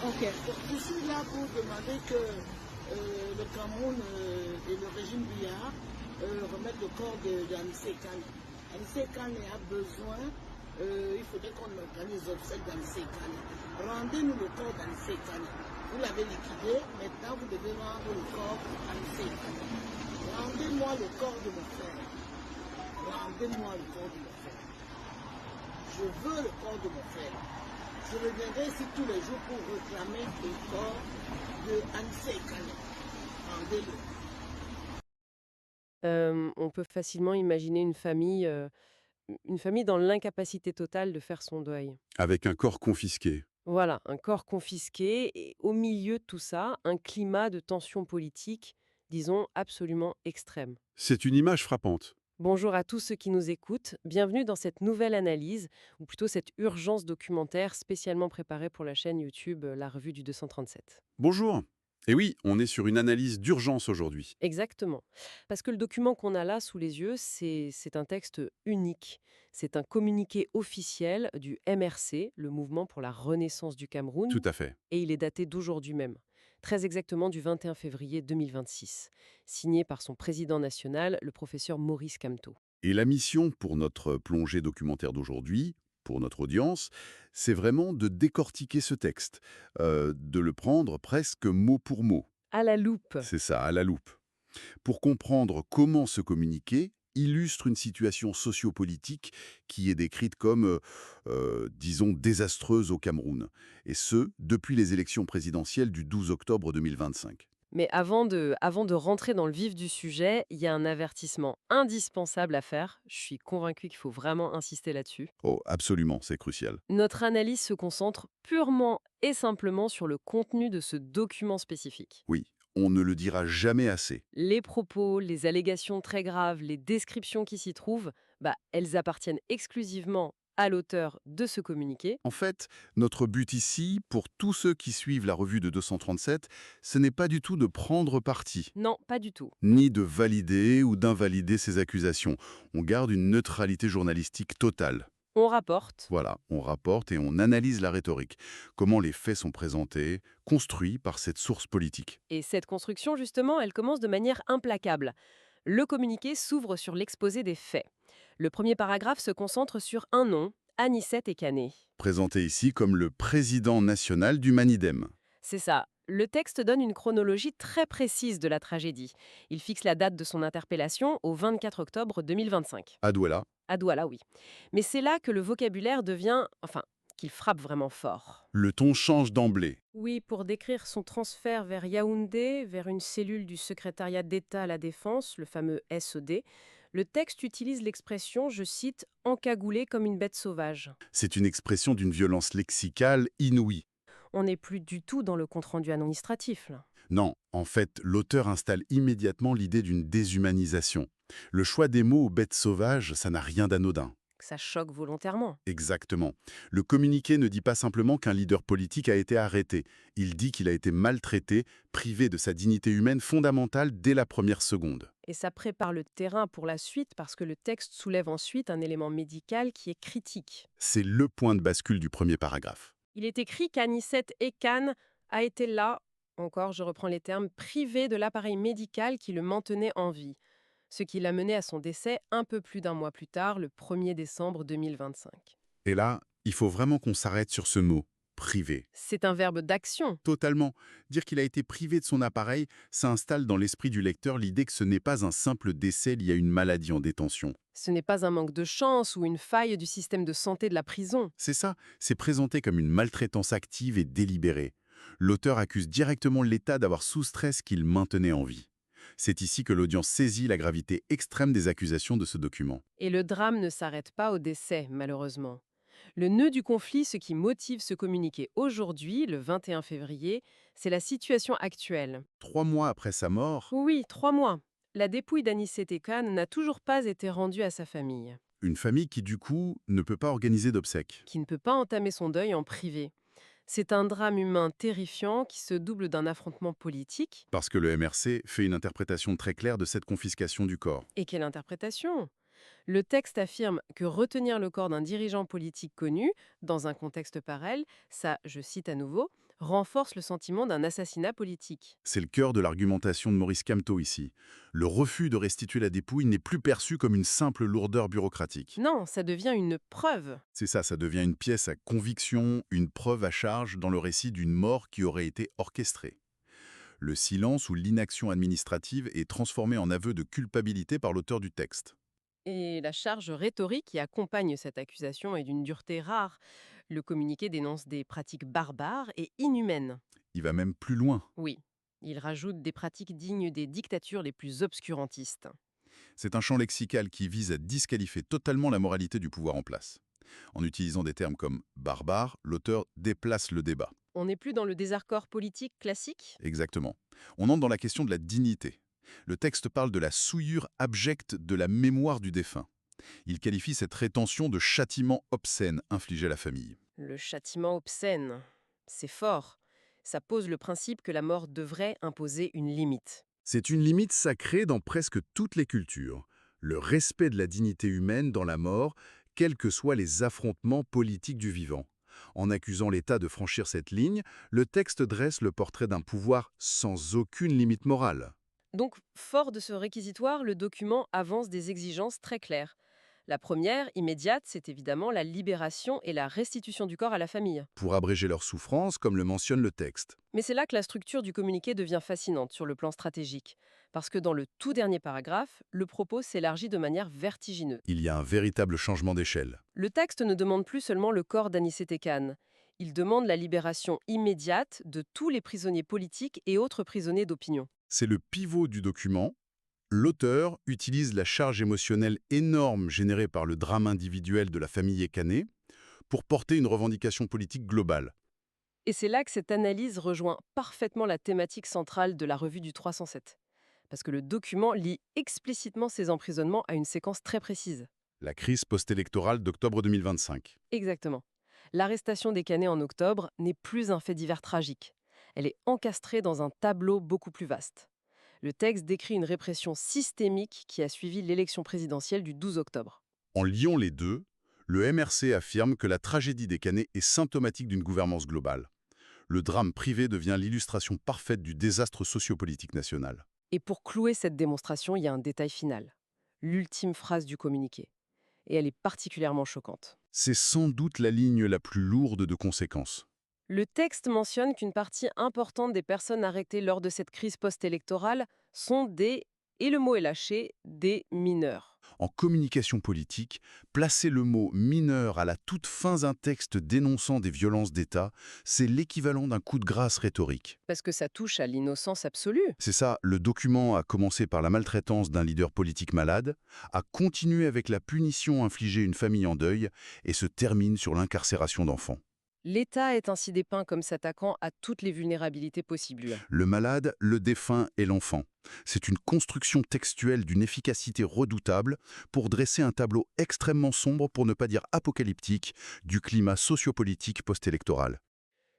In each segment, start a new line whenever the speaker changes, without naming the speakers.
Ok. Je suis là pour demander que le Cameroun et le régime Biya remettent le corps d'Anissé Kane. Anissé Kane a besoin, il faudrait qu'on organise l'obsèque d'Anissé Kane. Rendez-nous le corps d'Anissé Kane. Vous l'avez liquidé, maintenant vous devez rendre le corps d'Anissé Kane. Rendez-moi le corps de mon frère. Rendez-moi le corps de mon frère. Je veux le corps de mon frère. Je reviendrai ici tous les jours pour réclamer le corps de Anissé Kane. Rendez-le.
On peut facilement imaginer une famille dans l'incapacité totale de faire son deuil.
Avec un corps confisqué.
Voilà, un corps confisqué et au milieu de tout ça, un climat de tension politique, disons, absolument extrême.
C'est une image frappante.
Bonjour à tous ceux qui nous écoutent, bienvenue dans cette nouvelle analyse, ou plutôt cette urgence documentaire spécialement préparée pour la chaîne YouTube La Revue du 237.
Bonjour. Et oui, on est sur une analyse d'urgence aujourd'hui.
Exactement. Parce que le document qu'on a là sous les yeux, c'est un texte unique. C'est un communiqué officiel du MRC, le Mouvement pour la Renaissance du
Tout
Cameroun,
à fait.
et il est daté d'aujourd'hui même, très exactement du 21 février 2026, signé par son président national, le professeur Maurice Kamto.
Et la mission pour notre plongée documentaire d'aujourd'hui, pour notre audience, c'est vraiment de décortiquer ce texte, de le prendre presque mot pour mot.
À la loupe.
C'est ça, à la loupe. Pour comprendre comment ce communiqué illustre une situation sociopolitique qui est décrite comme, disons, désastreuse au Cameroun. Et ce, depuis les élections présidentielles du 12 octobre 2025.
Mais avant de rentrer dans le vif du sujet, il y a un avertissement indispensable à faire. Je suis convaincue qu'il faut vraiment insister là-dessus.
Oh, absolument, c'est crucial.
Notre analyse se concentre purement et simplement sur le contenu de ce document spécifique.
Oui, on ne le dira jamais assez.
Les propos, les allégations très graves, les descriptions qui s'y trouvent, elles appartiennent exclusivement à l'auteur de ce communiqué.
En fait, notre but ici, pour tous ceux qui suivent la revue de 237, ce n'est pas du tout de prendre parti,
Non, pas du tout.
ni de valider ou d'invalider ces accusations. On garde une neutralité journalistique totale.
On rapporte.
Voilà, on rapporte et on analyse la rhétorique, comment les faits sont présentés, construits par cette source politique.
Et cette construction, justement, elle commence de manière implacable. Le communiqué s'ouvre sur l'exposé des faits. Le premier paragraphe se concentre sur un nom, Anicet Ekane.
Présenté ici comme le président national du Manidem.
C'est ça. Le texte donne une chronologie très précise de la tragédie. Il fixe la date de son interpellation au 24 octobre 2025.
À Douala,
À Douala, oui. Mais c'est là que le vocabulaire devient, qu'il frappe vraiment fort.
le ton change d'emblée.
Oui, pour décrire son transfert vers Yaoundé, vers une cellule du secrétariat d'État à la Défense, le fameux SED, le texte utilise l'expression, je cite, encagoulé comme une bête sauvage.
C'est une expression d'une violence lexicale inouïe.
On n'est plus du tout dans le compte-rendu administratif, là.
Non, en fait, l'auteur installe immédiatement l'idée d'une déshumanisation. Le choix des mots bête sauvage, ça n'a rien d'anodin.
Ça choque volontairement.
Exactement. Le communiqué ne dit pas simplement qu'un leader politique a été arrêté. Il dit qu'il a été maltraité, privé de sa dignité humaine fondamentale dès la première seconde.
Et ça prépare le terrain pour la suite parce que le texte soulève ensuite un élément médical qui est critique.
C'est le point de bascule du premier paragraphe.
Il est écrit qu'Anicet Ekane a été là, encore je reprends les termes, privé de l'appareil médical qui le maintenait en vie, ce qui l'a mené à son décès un peu plus d'un mois plus tard, le 1er décembre 2025.
Et là, il faut vraiment qu'on s'arrête sur ce mot, privé.
C'est un verbe d'action.
Totalement. Dire qu'il a été privé de son appareil, ça installe dans l'esprit du lecteur l'idée que ce n'est pas un simple décès lié à une maladie en détention.
Ce n'est pas un manque de chance ou une faille du système de santé de la prison.
C'est ça, c'est présenté comme une maltraitance active et délibérée. L'auteur accuse directement l'État d'avoir soustrait ce qu'il maintenait en vie. C'est ici que l'audience saisit la gravité extrême des accusations de ce document.
Et le drame ne s'arrête pas au décès, malheureusement. Le nœud du conflit, ce qui motive ce communiqué aujourd'hui, le 21 février, c'est la situation actuelle.
3 mois après sa mort,
Oui, 3 mois. La dépouille d'Anicet Ekane n'a toujours pas été rendue à sa famille,
une famille qui du coup ne peut pas organiser d'obsèques.
qui ne peut pas entamer son deuil en privé. C'est un drame humain terrifiant qui se double d'un affrontement politique.
Parce que le MRC fait une interprétation très claire de cette confiscation du corps.
Et quelle interprétation! Le texte affirme que retenir le corps d'un dirigeant politique connu, dans un contexte pareil, ça, je cite à nouveau, renforce le sentiment d'un assassinat politique.
C'est le cœur de l'argumentation de Maurice Kamto ici. Le refus de restituer la dépouille n'est plus perçu comme une simple lourdeur bureaucratique.
Non, ça devient une preuve.
C'est ça, ça devient une pièce à conviction, une preuve à charge dans le récit d'une mort qui aurait été orchestrée. Le silence ou l'inaction administrative est transformé en aveu de culpabilité par l'auteur du texte.
Et la charge rhétorique qui accompagne cette accusation est d'une dureté rare. Le communiqué dénonce des pratiques barbares et inhumaines.
Il va même plus loin.
Oui, il rajoute des pratiques dignes des dictatures les plus obscurantistes.
C'est un champ lexical qui vise à disqualifier totalement la moralité du pouvoir en place. En utilisant des termes comme barbare, l'auteur déplace le débat.
On n'est plus dans le désaccord politique classique.
Exactement. On entre dans la question de la dignité. Le texte parle de la souillure abjecte de la mémoire du défunt. Il qualifie cette rétention de châtiment obscène infligé à la famille.
Le châtiment obscène, c'est fort. Ça pose le principe que la mort devrait imposer une limite.
C'est une limite sacrée dans presque toutes les cultures. Le respect de la dignité humaine dans la mort, quels que soient les affrontements politiques du vivant. En accusant l'État de franchir cette ligne, le texte dresse le portrait d'un pouvoir sans aucune limite morale.
Donc, fort de ce réquisitoire, le document avance des exigences très claires. La première, immédiate, c'est évidemment la libération et la restitution du corps à la famille.
Pour abréger leur souffrance, comme le mentionne le texte.
Mais c'est là que la structure du communiqué devient fascinante sur le plan stratégique. Parce que dans le tout dernier paragraphe, le propos s'élargit de manière vertigineuse.
Il y a un véritable changement d'échelle.
Le texte ne demande plus seulement le corps d'Anicet Khan. Il demande la libération immédiate de tous les prisonniers politiques et autres prisonniers d'opinion.
C'est le pivot du document. L'auteur utilise la charge émotionnelle énorme générée par le drame individuel de la famille Ekané pour porter une revendication politique globale.
Et c'est là que cette analyse rejoint parfaitement la thématique centrale de la revue du 307. Parce que le document lie explicitement ces emprisonnements à une séquence très précise.
La crise post-électorale d'octobre 2025.
Exactement. L'arrestation des Canets en octobre n'est plus un fait divers tragique. Elle est encastrée dans un tableau beaucoup plus vaste. Le texte décrit une répression systémique qui a suivi l'élection présidentielle du 12 octobre.
En liant les deux, le MRC affirme que la tragédie des Canets est symptomatique d'une gouvernance globale. Le drame privé devient l'illustration parfaite du désastre sociopolitique national.
Et pour clouer cette démonstration, il y a un détail final. L'ultime phrase du communiqué. Et elle est particulièrement choquante.
C'est sans doute la ligne la plus lourde de conséquences.
Le texte mentionne qu'une partie importante des personnes arrêtées lors de cette crise post-électorale sont des, et le mot est lâché, des mineurs.
En communication politique, placer le mot « mineur » à la toute fin d'un texte dénonçant des violences d'État, c'est l'équivalent d'un coup de grâce rhétorique.
Parce que ça touche à l'innocence absolue.
C'est ça, le document a commencé par la maltraitance d'un leader politique malade, a continué avec la punition infligée à une famille en deuil et se termine sur l'incarcération d'enfants.
L'État est ainsi dépeint comme s'attaquant à toutes les vulnérabilités possibles.
Le malade, le défunt et l'enfant. C'est une construction textuelle d'une efficacité redoutable pour dresser un tableau extrêmement sombre, pour ne pas dire apocalyptique, du climat sociopolitique post-électoral.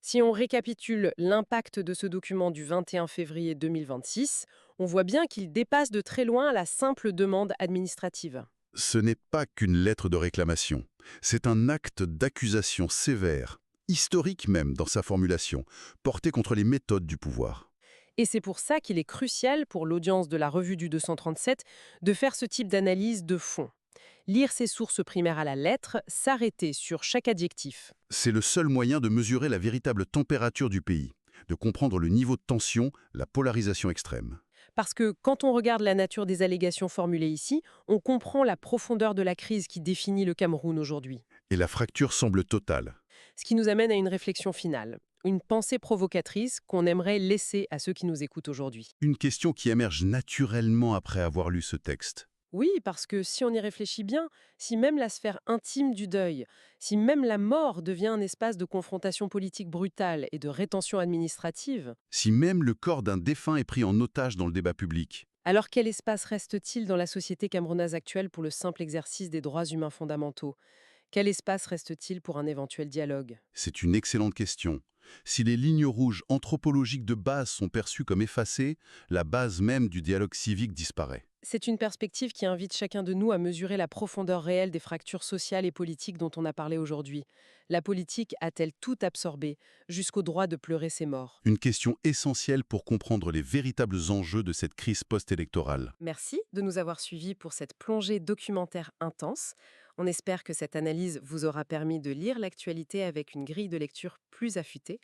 Si on récapitule l'impact de ce document du 21 février 2026, on voit bien qu'il dépasse de très loin la simple demande administrative.
Ce n'est pas qu'une lettre de réclamation, c'est un acte d'accusation sévère, historique même dans sa formulation, porté contre les méthodes du pouvoir.
Et c'est pour ça qu'il est crucial pour l'audience de la revue du 237 de faire ce type d'analyse de fond. Lire ses sources primaires à la lettre, s'arrêter sur chaque adjectif.
C'est le seul moyen de mesurer la véritable température du pays, de comprendre le niveau de tension, la polarisation extrême.
Parce que quand on regarde la nature des allégations formulées ici, on comprend la profondeur de la crise qui définit le Cameroun aujourd'hui.
Et la fracture semble totale.
Ce qui nous amène à une réflexion finale, une pensée provocatrice qu'on aimerait laisser à ceux qui nous écoutent aujourd'hui.
Une question qui émerge naturellement après avoir lu ce texte.
Oui, parce que si on y réfléchit bien, si même la sphère intime du deuil, si même la mort devient un espace de confrontation politique brutale et de rétention administrative,
Si même le corps d'un défunt est pris en otage dans le débat public,
alors quel espace reste-t-il dans la société camerounaise actuelle pour le simple exercice des droits humains fondamentaux ? Quel espace reste-t-il pour un éventuel dialogue ?
c'est une excellente question. Si les lignes rouges anthropologiques de base sont perçues comme effacées, la base même du dialogue civique disparaît.
C'est une perspective qui invite chacun de nous à mesurer la profondeur réelle des fractures sociales et politiques dont on a parlé aujourd'hui. La politique a-t-elle tout absorbé, jusqu'au droit de pleurer ses morts?
Une question essentielle pour comprendre les véritables enjeux de cette crise post-électorale.
Merci de nous avoir suivis pour cette plongée documentaire intense. On espère que cette analyse vous aura permis de lire l'actualité avec une grille de lecture plus affûtée.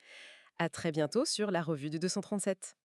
À très bientôt sur la revue du 237.